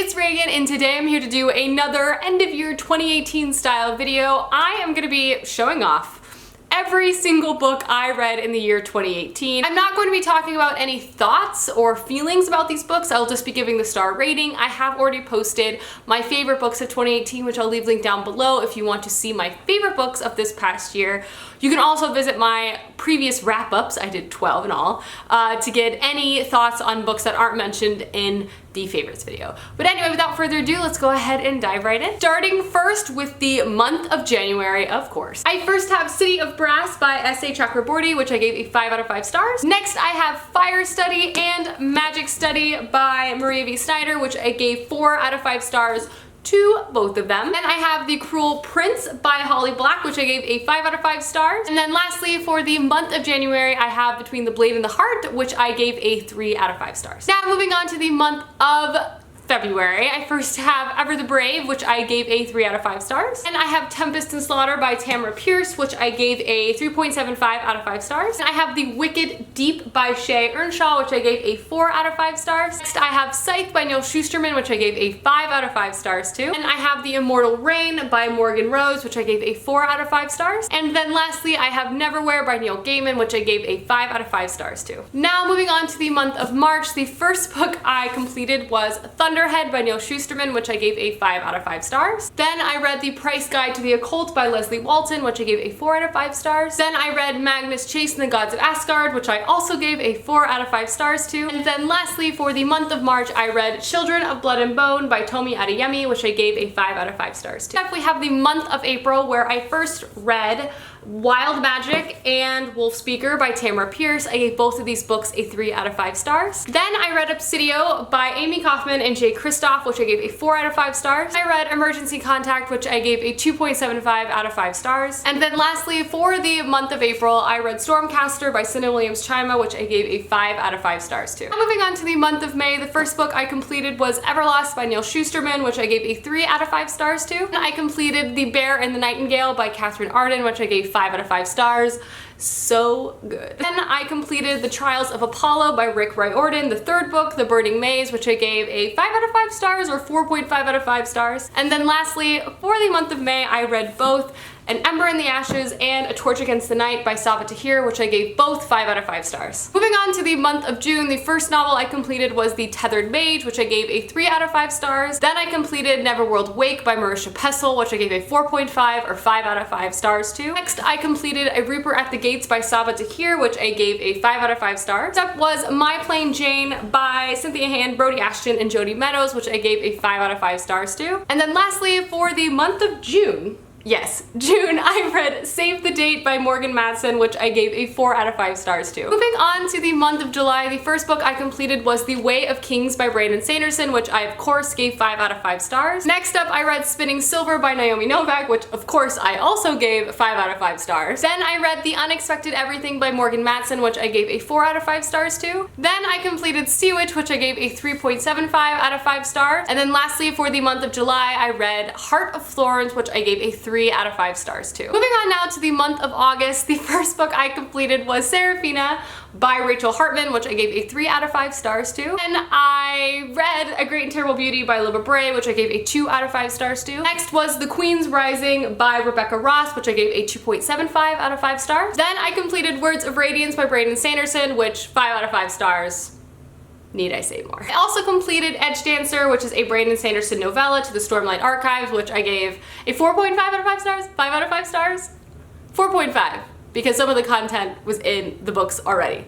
it's Reagan, and today I'm here to do another end of year 2018 style video. I am going to be showing off every single book I read in the year 2018. I'm not going to be talking about any thoughts or feelings about these books. I'll just be giving the star rating. I have already posted my favorite books of 2018, which I'll leave linked down below if you want to see my favorite books of this past year. You can also visit my previous wrap-ups, I did 12 in all, to get any thoughts on books that aren't mentioned in the favorites video. But anyway, without further ado, let's go ahead and dive right in. Starting first with the month of January, of course. I first have City of Brass by S.A. Chakraborty, which I gave a 5 out of 5 stars. Next, I have Fire Study and Magic Study by Maria V. Snyder, which I gave 4 out of 5 stars to both of them. Then I have The Cruel Prince by Holly Black, which I gave a 5 out of 5 stars. And then lastly, for the month of January, I have Between the Blade and the Heart, which I gave a 3 out of 5 stars. Now moving on to the month of February, I first have Ever the Brave, which I gave a 3 out of 5 stars. And I have Tempest and Slaughter by Tamara Pierce, which I gave a 3.75 out of 5 stars. And I have The Wicked Deep by Shay Earnshaw, which I gave a 4 out of 5 stars. Next, I have Scythe by Neil Shusterman, which I gave a 5 out of 5 stars to. And I have The Immortal Rain by Morgan Rose, which I gave a 4 out of 5 stars. And then lastly, I have Neverwhere by Neil Gaiman, which I gave a 5 out of 5 stars to. Now moving on to the month of March, the first book I completed was Thunderhead by Neil Shusterman, which I gave a 5 out of 5 stars. Then I read The Price Guide to the Occult by Leslie Walton, which I gave a 4 out of 5 stars. Then I read Magnus Chase and the Gods of Asgard, which I also gave a 4 out of 5 stars to. And then lastly, for the month of March, I read Children of Blood and Bone by Tomi Adeyemi, which I gave a 5 out of 5 stars to. Next, we have the month of April, where I first read Wild Magic and Wolfspeaker by Tamara Pierce. I gave both of these books a 3 out of 5 stars. Then I read Obsidio by Amy Kaufman and Jay Kristoff, which I gave a 4 out of 5 stars. I read Emergency Contact, which I gave a 2.75 out of 5 stars. And then lastly, for the month of April, I read Stormcaster by Cinna Williams Chima, which I gave a 5 out of 5 stars to. Now moving on to the month of May, the first book I completed was Everlost by Neil Shusterman, which I gave a 3 out of 5 stars to. And I completed The Bear and the Nightingale by Catherine Arden, which I gave 5 out of 5 stars. So good. Then I completed The Trials of Apollo by Rick Riordan, the third book, The Burning Maze, which I gave a 5 out of 5 stars or 4.5 out of 5 stars. And then lastly, for the month of May, I read both An Ember in the Ashes and A Torch Against the Night by Sabaa Tahir, which I gave both 5 out of 5 stars. Moving on to the month of June, the first novel I completed was The Tethered Mage, which I gave a 3 out of 5 stars. Then I completed Neverworld Wake by Marisha Pessl, which I gave a 4.5 or 5 out of 5 stars to. Next, I completed A Reaper at the Gates by Sabaa Tahir, which I gave a 5 out of 5 stars. Next up was My Plain Jane by Cynthia Hand, Brody Ashton, and Jody Meadows, which I gave a 5 out of 5 stars to. And then lastly, for the month of June, yes, June, I read Save the Date by Morgan Matson, which I gave a 4 out of 5 stars to. Moving on to the month of July, the first book I completed was The Way of Kings by Brandon Sanderson, which I of course gave 5 out of 5 stars. Next up, I read Spinning Silver by Naomi Novak, which of course I also gave 5 out of 5 stars. Then I read The Unexpected Everything by Morgan Matson, which I gave a 4 out of 5 stars to. Then I completed Sea Witch, which I gave a 3.75 out of 5 stars. And then lastly, for the month of July, I read Heart of Florence, which I gave a 3 out of 5 stars to. Moving on now to the month of August, the first book I completed was Serafina by Rachel Hartman, which I gave a 3 out of 5 stars to. And I read A Great and Terrible Beauty by Libba Bray, which I gave a 2 out of 5 stars to. Next was The Queen's Rising by Rebecca Ross, which I gave a 2.75 out of 5 stars. Then I completed Words of Radiance by Brandon Sanderson, which 5 out of 5 stars. Need I say more? I also completed Edge Dancer, which is a Brandon Sanderson novella to the Stormlight Archives, which I gave a 4.5 out of 5 stars, 5 out of 5 stars, 4.5, because some of the content was in the books already,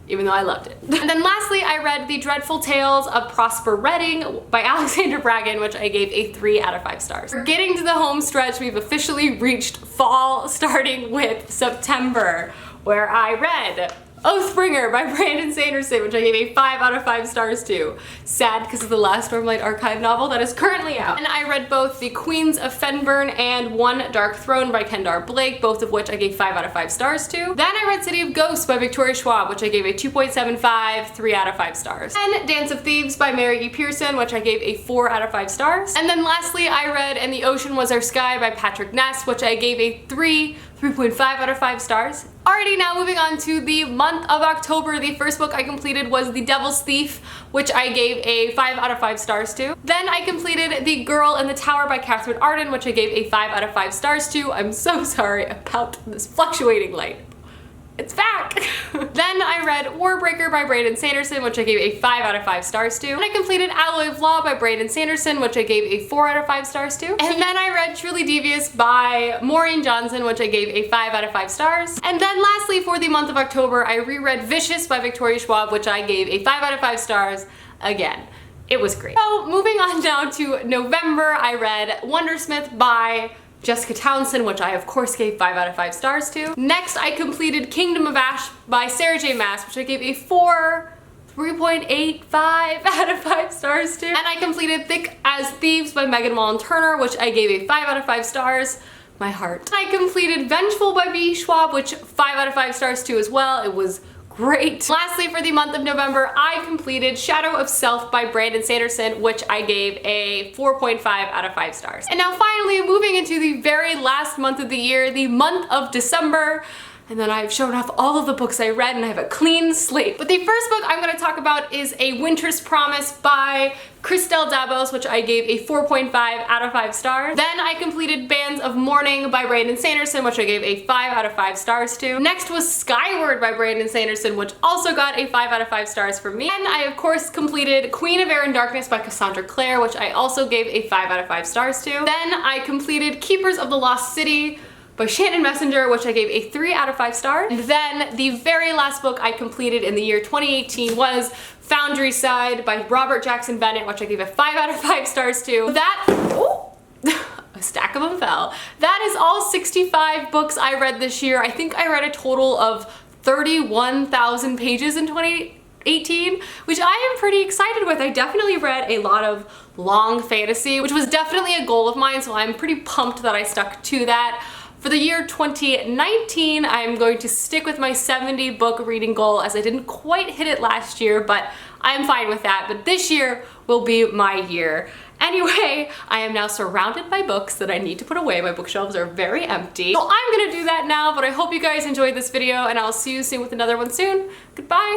even though I loved it. And then lastly, I read The Dreadful Tales of Prosper Redding by Alexandra Bragan, which I gave a 3 out of 5 stars. We're getting to the home stretch. We've officially reached fall, starting with September, where I read Oathbringer by Brandon Sanderson, which I gave a 5 out of 5 stars to. Sad because of the last Stormlight Archive novel that is currently out. And I read both The Queens of Fenburn and One Dark Throne by Kendar Blake, both of which I gave 5 out of 5 stars to. Then I read City of Ghosts by Victoria Schwab, which I gave a 2.75, 3 out of 5 stars. And Dance of Thieves by Mary E. Pearson, which I gave a 4 out of 5 stars. And then lastly, I read And the Ocean Was Our Sky by Patrick Ness, which I gave a 3.5 out of 5 stars. Alrighty, now moving on to the month of October. The first book I completed was The Devil's Thief, which I gave a 5 out of 5 stars to. Then I completed The Girl in the Tower by Catherine Arden, which I gave a 5 out of 5 stars to. I'm so sorry about this fluctuating light. It's back! Then I read Warbreaker by Brandon Sanderson, which I gave a 5 out of 5 stars to. And I completed Alloy of Law by Brandon Sanderson, which I gave a 4 out of 5 stars to. And then I read Truly Devious by Maureen Johnson, which I gave a 5 out of 5 stars. And then lastly, for the month of October, I reread Vicious by Victoria Schwab, which I gave a 5 out of 5 stars again. It was great. So moving on down to November, I read Wondersmith by Jessica Townsend, which I of course gave 5 out of 5 stars to. Next, I completed Kingdom of Ash by Sarah J Maas, which I gave a 3.85 out of 5 stars to. And I completed Thick as Thieves by Megan Wallen Turner, which I gave a 5 out of 5 stars. My heart. I completed Vengeful by B. Schwab, which 5 out of 5 stars to as well. It was great. Lastly, for the month of November, I completed Shadow of Self by Brandon Sanderson, which I gave a 4.5 out of 5 stars. And now finally, moving into the very last month of the year, the month of December. And then I've shown off all of the books I read and I have a clean slate. But the first book I'm going to talk about is A Winter's Promise by Christelle Dabos, which I gave a 4.5 out of 5 stars. Then I completed Bands of Mourning by Brandon Sanderson, which I gave a 5 out of 5 stars to. Next was Skyward by Brandon Sanderson, which also got a 5 out of 5 stars from me. And I of course completed Queen of Air and Darkness by Cassandra Clare, which I also gave a 5 out of 5 stars to. Then I completed Keepers of the Lost City by Shannon Messenger, which I gave a 3 out of 5 stars. And then the very last book I completed in the year 2018 was Foundry Side by Robert Jackson Bennett, which I gave a 5 out of 5 stars to. That, oh, a stack of them fell. That is all 65 books I read this year. I think I read a total of 31,000 pages in 2018, which I am pretty excited with. I definitely read a lot of long fantasy, which was definitely a goal of mine, so I'm pretty pumped that I stuck to that. For the year 2019, I'm going to stick with my 70 book reading goal, as I didn't quite hit it last year, but I'm fine with that. But this year will be my year. Anyway, I am now surrounded by books that I need to put away. My bookshelves are very empty. So I'm gonna do that now, but I hope you guys enjoyed this video and I'll see you soon with another one soon. Goodbye.